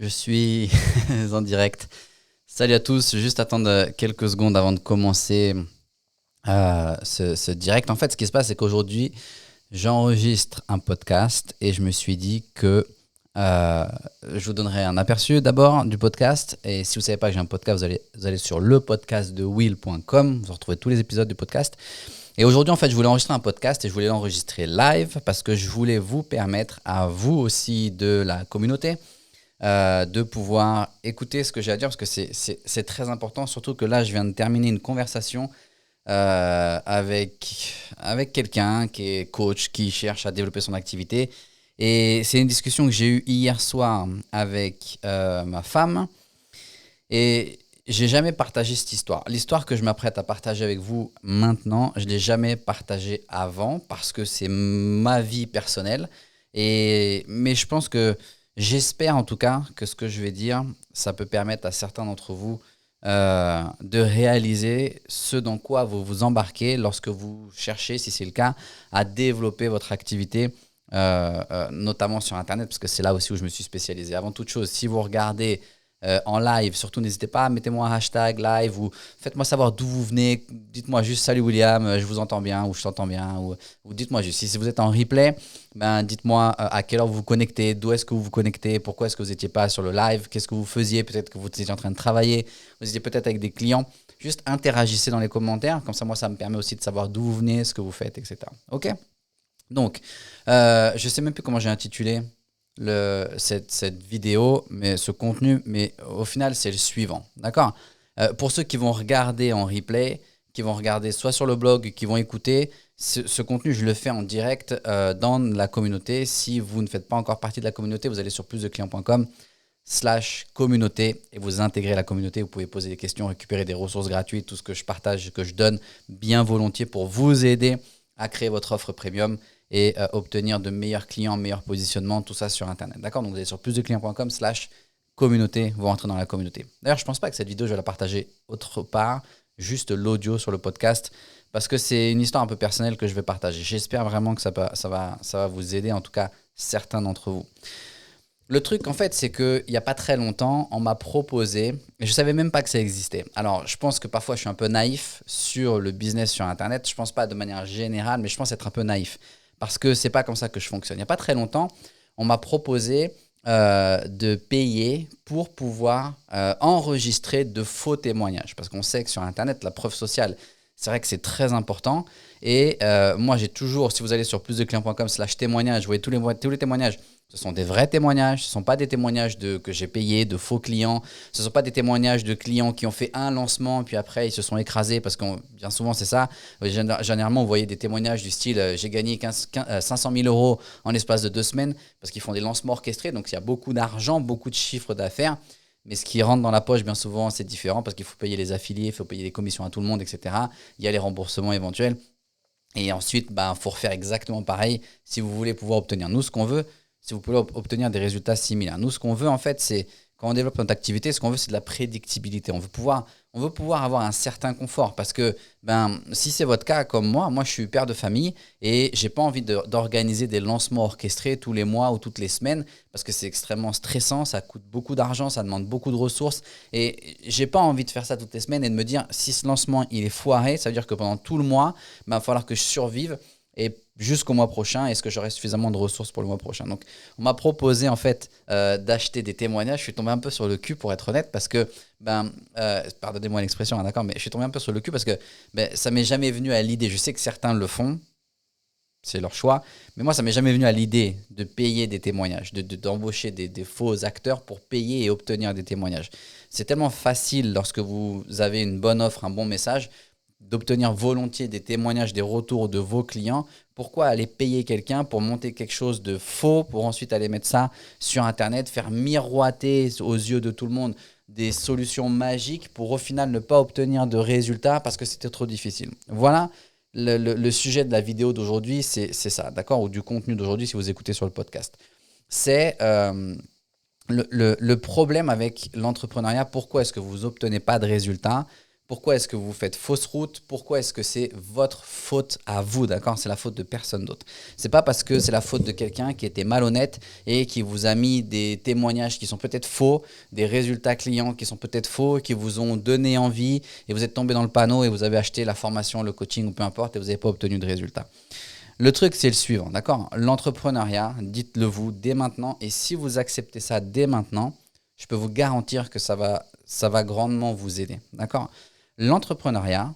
Je suis en direct. Salut à tous, juste attendre quelques secondes avant de commencer ce direct. En fait, ce qui se passe, c'est qu'aujourd'hui, j'enregistre un podcast et je me suis dit que je vous donnerai un aperçu d'abord du podcast. Et si vous ne savez pas que j'ai un podcast, vous allez sur lepodcastdewill.com, vous retrouvez tous les épisodes du podcast. Et aujourd'hui, en fait, je voulais enregistrer un podcast et je voulais l'enregistrer live parce que je voulais vous permettre à vous aussi de la communauté de pouvoir écouter ce que j'ai à dire parce que c'est très important, surtout que là, je viens de terminer une conversation avec quelqu'un qui est coach, qui cherche à développer son activité. Et c'est une discussion que j'ai eue hier soir avec ma femme. Et j'ai jamais partagé cette histoire. L'histoire que je m'apprête à partager avec vous maintenant, je ne l'ai jamais partagée avant parce que c'est ma vie personnelle. Mais je pense que j'espère en tout cas que ce que je vais dire, ça peut permettre à certains d'entre vous de réaliser ce dans quoi vous vous embarquez lorsque vous cherchez, si c'est le cas, à développer votre activité, notamment sur Internet, parce que c'est là aussi où je me suis spécialisé. Avant toute chose, si vous regardez en live, surtout n'hésitez pas, mettez-moi un hashtag live ou faites-moi savoir d'où vous venez, dites-moi juste salut William, je vous entends bien ou je t'entends bien ou dites-moi juste, si vous êtes en replay, ben dites-moi à quelle heure vous vous connectez, d'où est-ce que vous vous connectez, pourquoi est-ce que vous n'étiez pas sur le live, qu'est-ce que vous faisiez, peut-être que vous étiez en train de travailler, vous étiez peut-être avec des clients, juste interagissez dans les commentaires, comme ça moi ça me permet aussi de savoir d'où vous venez, ce que vous faites, etc. Ok ? Donc, je ne sais même plus comment j'ai intitulé cette vidéo, mais ce contenu, mais au final, c'est le suivant. D'accord ? Pour ceux qui vont regarder en replay, qui vont regarder soit sur le blog, qui vont écouter, ce contenu, je le fais en direct dans la communauté. Si vous ne faites pas encore partie de la communauté, vous allez sur plusdeclients.com/communauté et vous intégrez la communauté. Vous pouvez poser des questions, récupérer des ressources gratuites, tout ce que je partage, que je donne bien volontiers pour vous aider à créer votre offre premium et obtenir de meilleurs clients, meilleurs positionnements, tout ça sur Internet. D'accord ? Donc, vous allez sur plusdeclients.com/communauté, vous rentrez dans la communauté. D'ailleurs, je ne pense pas que cette vidéo, je vais la partager autre part, juste l'audio sur le podcast, parce que c'est une histoire un peu personnelle que je vais partager. J'espère vraiment que ça va vous aider, en tout cas certains d'entre vous. Le truc, en fait, c'est qu'il n'y a pas très longtemps, on m'a proposé, et je ne savais même pas que ça existait. Alors, je pense que parfois, je suis un peu naïf sur le business sur Internet. Je ne pense pas de manière générale, mais je pense être un peu naïf. Parce que ce n'est pas comme ça que je fonctionne. Il n'y a pas très longtemps, on m'a proposé de payer pour pouvoir enregistrer de faux témoignages. Parce qu'on sait que sur Internet, la preuve sociale, c'est vrai que c'est très important. Et moi, j'ai toujours, si vous allez sur plusdeclients.com/témoignages, vous voyez tous les témoignages. Ce sont des vrais témoignages, ce ne sont pas des témoignages que j'ai payés, de faux clients. Ce ne sont pas des témoignages de clients qui ont fait un lancement, puis après ils se sont écrasés, parce que bien souvent c'est ça. Généralement, vous voyez des témoignages du style j'ai gagné 500 000 euros en l'espace de 2 semaines, parce qu'ils font des lancements orchestrés, donc il y a beaucoup d'argent, beaucoup de chiffres d'affaires. Mais ce qui rentre dans la poche, bien souvent, c'est différent, parce qu'il faut payer les affiliés, il faut payer les commissions à tout le monde, etc. Il y a les remboursements éventuels. Et ensuite, il faut refaire exactement pareil si vous voulez pouvoir obtenir nous ce qu'on veut, si vous pouvez obtenir des résultats similaires. Nous, ce qu'on veut, en fait, c'est quand on développe notre activité, ce qu'on veut, c'est de la prédictibilité. On veut pouvoir avoir un certain confort parce que si c'est votre cas comme moi je suis père de famille et j'ai pas envie d'organiser des lancements orchestrés tous les mois ou toutes les semaines parce que c'est extrêmement stressant, ça coûte beaucoup d'argent, ça demande beaucoup de ressources et j'ai pas envie de faire ça toutes les semaines et de me dire si ce lancement il est foiré, ça veut dire que pendant tout le mois, il va falloir que je survive et jusqu'au mois prochain, est-ce que j'aurai suffisamment de ressources pour le mois prochain? Donc, on m'a proposé en fait d'acheter des témoignages. Je suis tombé un peu sur le cul pour être honnête parce que, pardonnez-moi l'expression, hein, d'accord, mais je suis tombé un peu sur le cul parce que ça m'est jamais venu à l'idée. Je sais que certains le font, c'est leur choix, mais moi, ça m'est jamais venu à l'idée de payer des témoignages, d'embaucher des faux acteurs pour payer et obtenir des témoignages. C'est tellement facile lorsque vous avez une bonne offre, un bon message, d'obtenir volontiers des témoignages, des retours de vos clients. Pourquoi aller payer quelqu'un pour monter quelque chose de faux, pour ensuite aller mettre ça sur Internet, faire miroiter aux yeux de tout le monde des solutions magiques pour au final ne pas obtenir de résultats parce que c'était trop difficile. Voilà le sujet de la vidéo d'aujourd'hui, c'est ça, d'accord, ou du contenu d'aujourd'hui si vous écoutez sur le podcast. C'est le problème avec l'entrepreneuriat. Pourquoi est-ce que vous n'obtenez pas de résultats? Pourquoi est-ce que vous faites fausse route? Pourquoi est-ce que c'est votre faute à vous, d'accord? C'est la faute de personne d'autre. C'est pas parce que c'est la faute de quelqu'un qui était malhonnête et qui vous a mis des témoignages qui sont peut-être faux, des résultats clients qui sont peut-être faux, qui vous ont donné envie et vous êtes tombé dans le panneau et vous avez acheté la formation, le coaching ou peu importe et vous n'avez pas obtenu de résultats. Le truc, c'est le suivant, d'accord? L'entrepreneuriat, dites-le vous dès maintenant et si vous acceptez ça dès maintenant, je peux vous garantir que ça va grandement vous aider, d'accord? L'entrepreneuriat,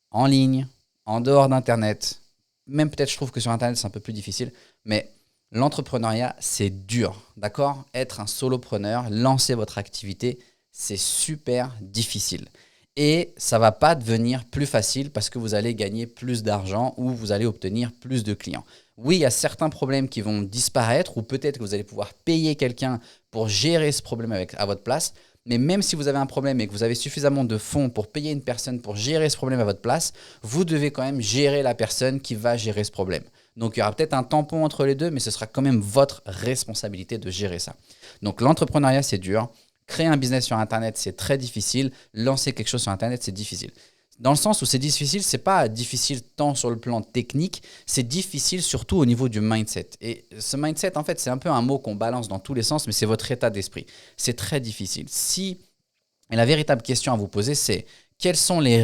en ligne, en dehors d'Internet, même peut-être je trouve que sur Internet c'est un peu plus difficile, mais l'entrepreneuriat c'est dur, d'accord? Être un solopreneur, lancer votre activité, c'est super difficile. Et ça ne va pas devenir plus facile parce que vous allez gagner plus d'argent ou vous allez obtenir plus de clients. Oui, il y a certains problèmes qui vont disparaître ou peut-être que vous allez pouvoir payer quelqu'un pour gérer ce problème à votre place. Mais même si vous avez un problème et que vous avez suffisamment de fonds pour payer une personne pour gérer ce problème à votre place, vous devez quand même gérer la personne qui va gérer ce problème. Donc, il y aura peut-être un tampon entre les deux, mais ce sera quand même votre responsabilité de gérer ça. Donc, l'entrepreneuriat, c'est dur. Créer un business sur Internet, c'est très difficile. Lancer quelque chose sur Internet, c'est difficile. Dans le sens où c'est difficile, c'est pas difficile tant sur le plan technique, c'est difficile surtout au niveau du mindset. Et ce mindset, en fait, c'est un peu un mot qu'on balance dans tous les sens, mais c'est votre état d'esprit. C'est très difficile. Et la véritable question à vous poser, c'est quelles sont les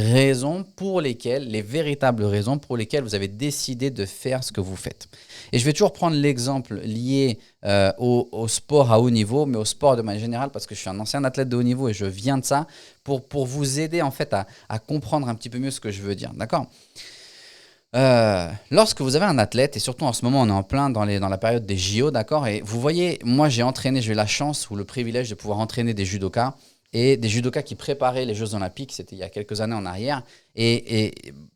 véritables raisons pour lesquelles vous avez décidé de faire ce que vous faites. Et je vais toujours prendre l'exemple lié au sport à haut niveau, mais au sport de manière générale, parce que je suis un ancien athlète de haut niveau et je viens de ça, pour vous aider en fait à comprendre un petit peu mieux ce que je veux dire. D'accord ? Lorsque vous avez un athlète, et surtout en ce moment on est en plein dans la période des JO, d'accord, et vous voyez, moi j'ai eu la chance ou le privilège de pouvoir entraîner des judokas, et des judokas qui préparaient les Jeux Olympiques, c'était il y a quelques années en arrière. Et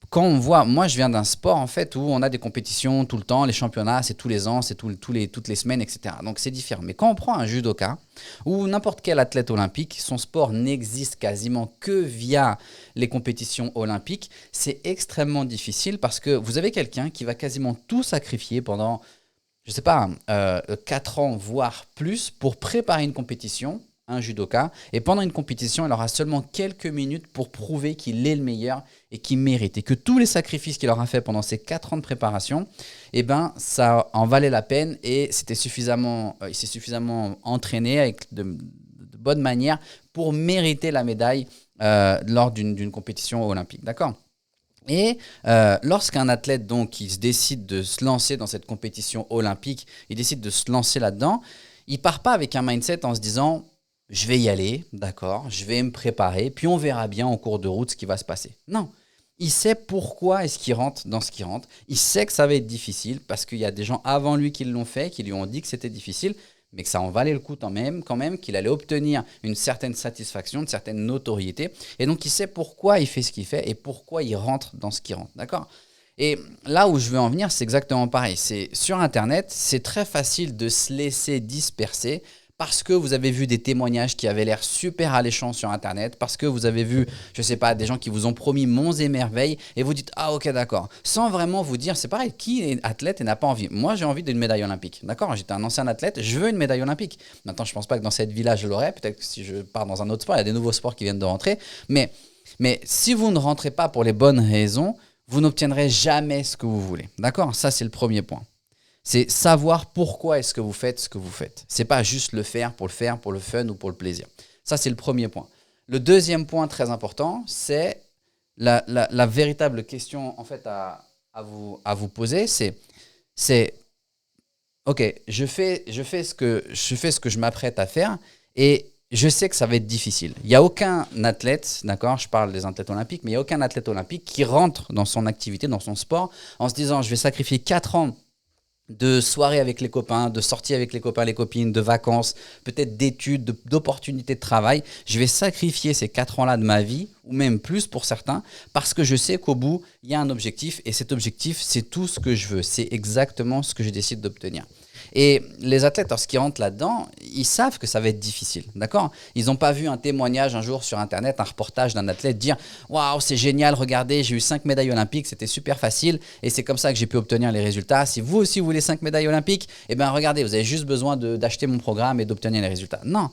quand on voit, moi je viens d'un sport en fait où on a des compétitions tout le temps, les championnats c'est tous les ans, c'est toutes les semaines, etc. Donc c'est différent. Mais quand on prend un judoka ou n'importe quel athlète olympique, son sport n'existe quasiment que via les compétitions olympiques, c'est extrêmement difficile parce que vous avez quelqu'un qui va quasiment tout sacrifier pendant, je sais pas, 4 ans voire plus pour préparer une compétition, un judoka, et pendant une compétition, il aura seulement quelques minutes pour prouver qu'il est le meilleur et qu'il mérite, et que tous les sacrifices qu'il aura fait pendant ces 4 ans de préparation, eh ben, ça en valait la peine et il s'est suffisamment entraîné avec de bonne manière pour mériter la médaille lors d'une compétition olympique. D'accord ? Et lorsqu'un athlète donc il se décide de se lancer dans cette compétition olympique, il décide de se lancer là-dedans, il part pas avec un mindset en se disant je vais y aller, d'accord, je vais me préparer, puis on verra bien en cours de route ce qui va se passer. Non, il sait pourquoi est-ce qu'il rentre dans ce qu'il rentre. Il sait que ça va être difficile parce qu'il y a des gens avant lui qui l'ont fait, qui lui ont dit que c'était difficile, mais que ça en valait le coup quand même, qu'il allait obtenir une certaine satisfaction, une certaine notoriété. Et donc, il sait pourquoi il fait ce qu'il fait et pourquoi il rentre dans ce qu'il rentre, d'accord ? Et là où je veux en venir, c'est exactement pareil. C'est sur Internet, c'est très facile de se laisser disperser parce que vous avez vu des témoignages qui avaient l'air super alléchants sur Internet, parce que vous avez vu, je sais pas, des gens qui vous ont promis monts et merveilles, et vous dites « Ah ok, d'accord », sans vraiment vous dire, c'est pareil, qui est athlète et n'a pas envie ? Moi, j'ai envie d'une médaille olympique, d'accord ? J'étais un ancien athlète, je veux une médaille olympique. Maintenant, je pense pas que dans cette vie-là, je l'aurai, peut-être que si je pars dans un autre sport, il y a des nouveaux sports qui viennent de rentrer, mais si vous ne rentrez pas pour les bonnes raisons, vous n'obtiendrez jamais ce que vous voulez, d'accord ? Ça, c'est le premier point. C'est savoir pourquoi est-ce que vous faites ce que vous faites. Ce n'est pas juste le faire, pour le fun ou pour le plaisir. Ça, c'est le premier point. Le deuxième point très important, c'est la véritable question en fait, à vous poser. C'est ok, je fais ce que je m'apprête à faire et je sais que ça va être difficile. Il n'y a aucun athlète, d'accord, je parle des athlètes olympiques, mais il n'y a aucun athlète olympique qui rentre dans son activité, dans son sport, en se disant je vais sacrifier 4 ans de soirées avec les copains, de sorties avec les copains, les copines, de vacances, peut-être d'études, d'opportunités de travail. Je vais sacrifier ces 4 ans-là de ma vie, ou même plus pour certains, parce que je sais qu'au bout, il y a un objectif, et cet objectif, c'est tout ce que je veux. C'est exactement ce que je décide d'obtenir. Et les athlètes, lorsqu'ils rentrent là-dedans, ils savent que ça va être difficile, d'accord ? Ils n'ont pas vu un témoignage un jour sur Internet, un reportage d'un athlète dire « Waouh, c'est génial, regardez, j'ai eu 5 médailles olympiques, c'était super facile et c'est comme ça que j'ai pu obtenir les résultats. Si vous aussi vous voulez 5 médailles olympiques, eh bien regardez, vous avez juste besoin d'acheter mon programme et d'obtenir les résultats. » Non,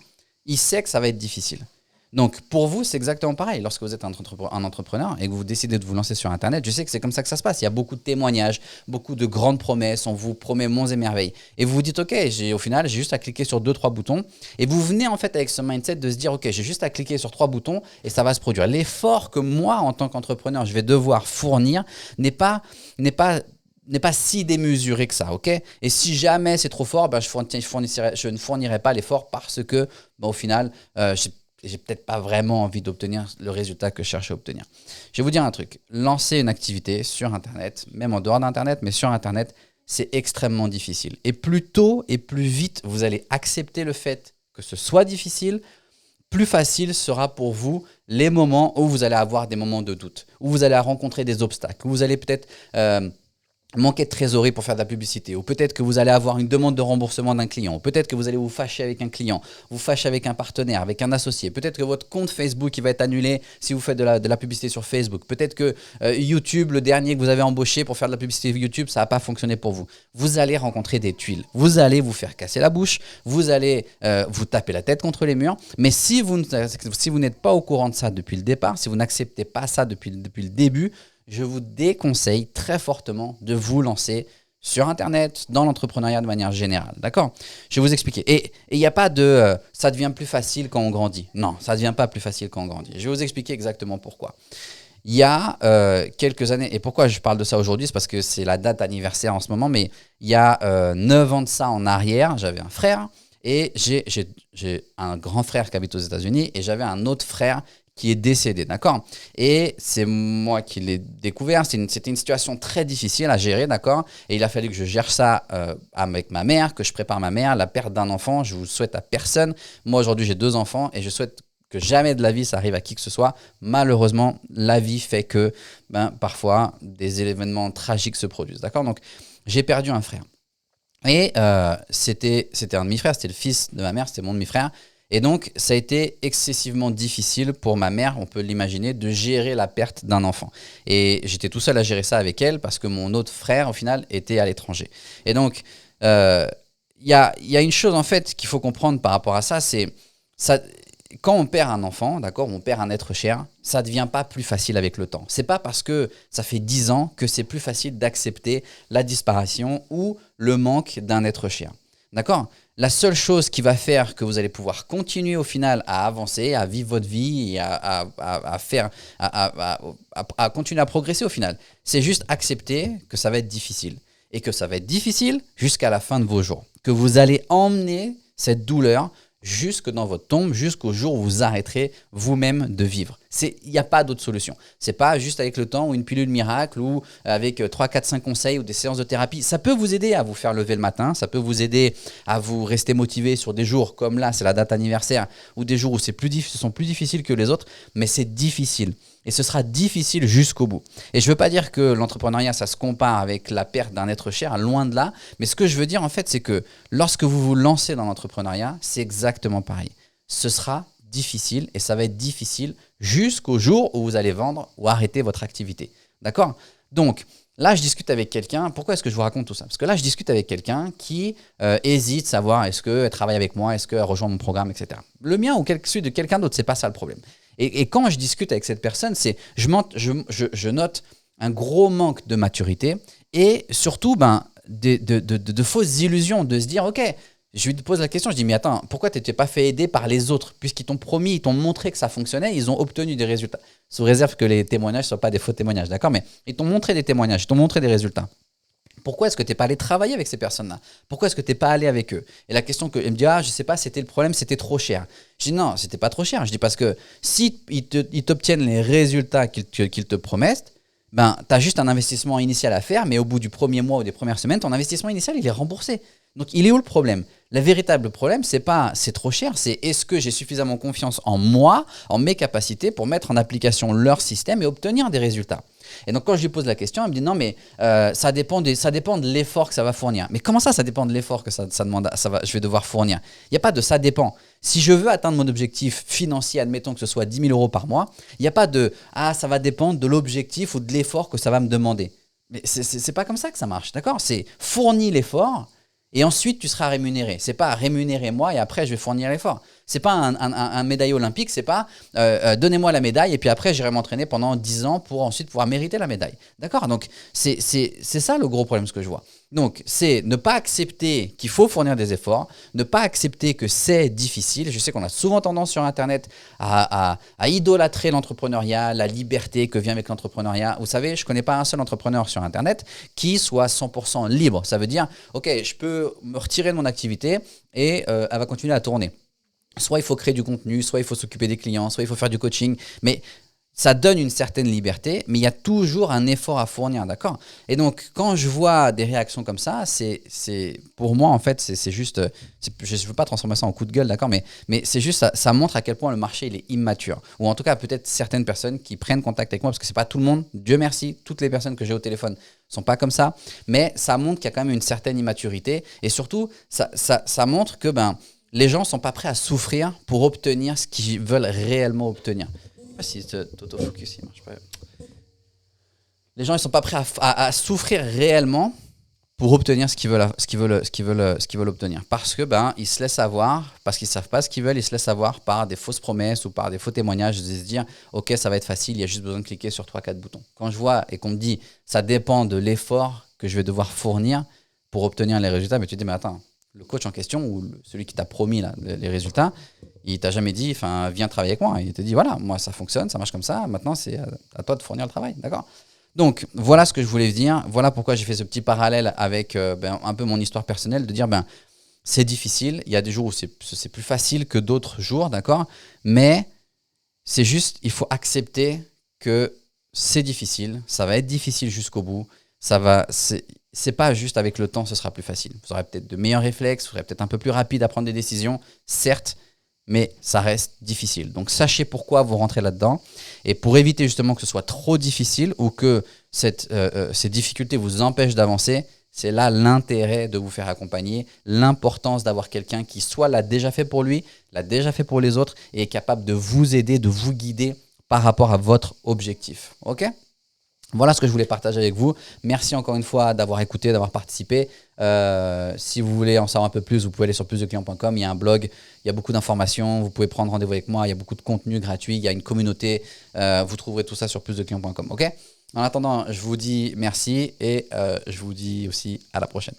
il sait que ça va être difficile. Donc, pour vous, c'est exactement pareil. Lorsque vous êtes un entrepreneur et que vous décidez de vous lancer sur Internet, je sais que c'est comme ça que ça se passe. Il y a beaucoup de témoignages, beaucoup de grandes promesses. On vous promet monts et merveilles. Et vous vous dites, OK, au final, j'ai juste à cliquer sur 2-3 boutons. Et vous venez en fait avec ce mindset de se dire, OK, j'ai juste à cliquer sur 3 boutons et ça va se produire. L'effort que moi, en tant qu'entrepreneur, je vais devoir fournir n'est pas si démesuré que ça, ok? Et si jamais c'est trop fort, je ne fournirai pas l'effort parce que, au final, j'ai peut-être pas vraiment envie d'obtenir le résultat que je cherche à obtenir. Je vais vous dire un truc. Lancer une activité sur Internet, même en dehors d'Internet, mais sur Internet, c'est extrêmement difficile. Et plus tôt et plus vite vous allez accepter le fait que ce soit difficile, plus facile sera pour vous les moments où vous allez avoir des moments de doute, où vous allez rencontrer des obstacles, où vous allez peut-être manquer de trésorerie pour faire de la publicité, ou peut-être que vous allez avoir une demande de remboursement d'un client, ou peut-être que vous allez vous fâcher avec un client, vous fâcher avec un partenaire, avec un associé, peut-être que votre compte Facebook il va être annulé si vous faites de la publicité sur Facebook, peut-être que YouTube, le dernier que vous avez embauché pour faire de la publicité YouTube, ça n'a pas fonctionné pour vous. Vous allez rencontrer des tuiles, vous allez vous faire casser la bouche, vous allez vous taper la tête contre les murs, mais si vous n'êtes pas au courant de ça depuis le départ, si vous n'acceptez pas ça depuis le début, je vous déconseille très fortement de vous lancer sur Internet, dans l'entrepreneuriat de manière générale. D'accord? Je vais vous expliquer. Et il n'y a pas de ça devient plus facile quand on grandit. Non, ça ne devient pas plus facile quand on grandit. Je vais vous expliquer exactement pourquoi. Il y a quelques années, et pourquoi je parle de ça aujourd'hui, c'est parce que c'est la date anniversaire en ce moment, mais il y a 9 ans de ça en arrière, j'avais un frère et j'ai un grand frère qui habite aux États-Unis et j'avais un autre frère qui est décédé, d'accord? Et c'est moi qui l'ai découvert, c'était une situation très difficile à gérer, d'accord? Et il a fallu que je gère ça avec ma mère, que je prépare ma mère, la perte d'un enfant, je vous souhaite à personne. Moi aujourd'hui j'ai 2 enfants et je souhaite que jamais de la vie ça arrive à qui que ce soit. Malheureusement, la vie fait que parfois des événements tragiques se produisent, d'accord? Donc j'ai perdu un frère. Et c'était un demi-frère, c'était le fils de ma mère, c'était mon demi-frère. Et donc, ça a été excessivement difficile pour ma mère, on peut l'imaginer, de gérer la perte d'un enfant. Et j'étais tout seul à gérer ça avec elle parce que mon autre frère, au final, était à l'étranger. Et donc, il y a une chose, en fait, qu'il faut comprendre par rapport à ça, c'est quand on perd un enfant, d'accord, on perd un être cher, ça ne devient pas plus facile avec le temps. C'est pas parce que ça fait 10 ans que c'est plus facile d'accepter la disparition ou le manque d'un être cher. D'accord? La seule chose qui va faire que vous allez pouvoir continuer au final à avancer, à vivre votre vie et à continuer à progresser au final, c'est juste accepter que ça va être difficile. Et que ça va être difficile jusqu'à la fin de vos jours. Que vous allez emmener cette douleur jusque dans votre tombe, jusqu'au jour où vous arrêterez vous-même de vivre. Il n'y a pas d'autre solution. C'est pas juste avec le temps ou une pilule miracle ou avec 3, 4, 5 conseils ou des séances de thérapie. Ça peut vous aider à vous faire lever le matin, ça peut vous aider à vous rester motivé sur des jours comme là, c'est la date anniversaire, ou des jours où ce sont plus difficiles que les autres, mais c'est difficile. Et ce sera difficile jusqu'au bout. Et je ne veux pas dire que l'entrepreneuriat, ça se compare avec la perte d'un être cher, loin de là. Mais ce que je veux dire, en fait, c'est que lorsque vous vous lancez dans l'entrepreneuriat, c'est exactement pareil. Ce sera difficile et ça va être difficile jusqu'au jour où vous allez vendre ou arrêter votre activité. D'accord? Donc, là, je discute avec quelqu'un. Pourquoi est-ce que je vous raconte tout ça? Parce que là, je discute avec quelqu'un qui hésite à savoir est-ce qu'elle travaille avec moi, est-ce qu'elle rejoint mon programme, etc. Le mien ou celui de quelqu'un d'autre, c'est pas ça le problème. Et quand je discute avec cette personne, je note un gros manque de maturité et surtout de fausses illusions, de se dire ok, je lui pose la question, je dis mais attends, pourquoi tu t'es pas fait aider par les autres puisqu'ils t'ont promis, ils t'ont montré que ça fonctionnait, ils ont obtenu des résultats. Sous réserve que les témoignages ne soient pas des faux témoignages, d'accord? Mais ils t'ont montré des témoignages, ils t'ont montré des résultats. Pourquoi est-ce que tu n'es pas allé travailler avec ces personnes-là? Pourquoi est-ce que tu n'es pas allé avec eux? Et la question elle me dit, je sais pas, c'était le problème, c'était trop cher. Je dis non, c'était pas trop cher. Je dis parce que si ils t'obtiennent les résultats qu'ils te promettent, tu as juste un investissement initial à faire, mais au bout du premier mois ou des premières semaines, ton investissement initial, il est remboursé. Donc, il est où le problème? Le véritable problème, c'est pas c'est trop cher, c'est est-ce que j'ai suffisamment confiance en moi, en mes capacités pour mettre en application leur système et obtenir des résultats. Et donc, quand je lui pose la question, elle me dit non, mais ça dépend de l'effort que ça va fournir. Mais comment ça dépend de l'effort que je vais devoir fournir? Il n'y a pas de ça dépend. Si je veux atteindre mon objectif financier, admettons que ce soit 10 000 euros par mois, il n'y a pas de ça va dépendre de l'objectif ou de l'effort que ça va me demander. Mais c'est pas comme ça que ça marche, d'accord? C'est fournir l'effort. Et ensuite, tu seras rémunéré. C'est pas rémunérez-moi et après, je vais fournir l'effort. C'est pas un médaille olympique, c'est pas donnez-moi la médaille et puis après, j'irai m'entraîner pendant 10 ans pour ensuite pouvoir mériter la médaille. D'accord? Donc, c'est ça le gros problème, ce que je vois. Donc, c'est ne pas accepter qu'il faut fournir des efforts, ne pas accepter que c'est difficile. Je sais qu'on a souvent tendance sur Internet à idolâtrer l'entrepreneuriat, la liberté que vient avec l'entrepreneuriat. Vous savez, je ne connais pas un seul entrepreneur sur Internet qui soit 100% libre. Ça veut dire, OK, je peux me retirer de mon activité et elle va continuer à tourner. Soit il faut créer du contenu, soit il faut s'occuper des clients, soit il faut faire du coaching. Mais ça donne une certaine liberté, mais il y a toujours un effort à fournir, d'accord? Et donc, quand je vois des réactions comme ça, pour moi, en fait, c'est juste… je ne veux pas transformer ça en coup de gueule, d'accord? Mais c'est juste, ça montre à quel point le marché il est immature. Ou en tout cas, peut-être certaines personnes qui prennent contact avec moi, parce que ce n'est pas tout le monde, Dieu merci, toutes les personnes que j'ai au téléphone ne sont pas comme ça. Mais ça montre qu'il y a quand même une certaine immaturité. Et surtout, ça montre que les gens ne sont pas prêts à souffrir pour obtenir ce qu'ils veulent réellement obtenir. Je ne sais pas si cet autofocus il marche pas. Les gens ne sont pas prêts à souffrir réellement pour obtenir ce qu'ils veulent obtenir. Parce que ils se laissent avoir, parce qu'ils ne savent pas ce qu'ils veulent, ils se laissent avoir par des fausses promesses ou par des faux témoignages, de se dire « Ok, ça va être facile, il y a juste besoin de cliquer sur 3-4 boutons ». Quand je vois et qu'on me dit « Ça dépend de l'effort que je vais devoir fournir pour obtenir les résultats », mais tu te dis « Mais attends, le coach en question ou celui qui t'a promis là, les résultats, il t'a jamais dit viens travailler avec moi. Il te dit voilà, moi ça fonctionne, ça marche comme ça, maintenant c'est à toi de fournir le travail. D'accord ? Donc voilà ce que je voulais dire. Voilà pourquoi j'ai fait ce petit parallèle avec un peu mon histoire personnelle, de dire c'est difficile. Il y a des jours où c'est plus facile que d'autres jours, d'accord ? Mais c'est juste, il faut accepter que c'est difficile, ça va être difficile jusqu'au bout. C'est pas juste avec le temps, ce sera plus facile. Vous aurez peut-être de meilleurs réflexes, vous serez peut-être un peu plus rapide à prendre des décisions, certes, mais ça reste difficile. Donc, sachez pourquoi vous rentrez là-dedans. Et pour éviter justement que ce soit trop difficile ou que ces difficultés vous empêchent d'avancer, c'est là l'intérêt de vous faire accompagner, l'importance d'avoir quelqu'un qui soit l'a déjà fait pour lui, l'a déjà fait pour les autres et est capable de vous aider, de vous guider par rapport à votre objectif. OK ? Voilà ce que je voulais partager avec vous. Merci encore une fois d'avoir écouté, d'avoir participé. Si vous voulez en savoir un peu plus, vous pouvez aller sur plusdeclients.com. Il y a un blog, il y a beaucoup d'informations. Vous pouvez prendre rendez-vous avec moi. Il y a beaucoup de contenu gratuit. Il y a une communauté. Vous trouverez tout ça sur plusdeclients.com. OK ? En attendant, je vous dis merci et je vous dis aussi à la prochaine.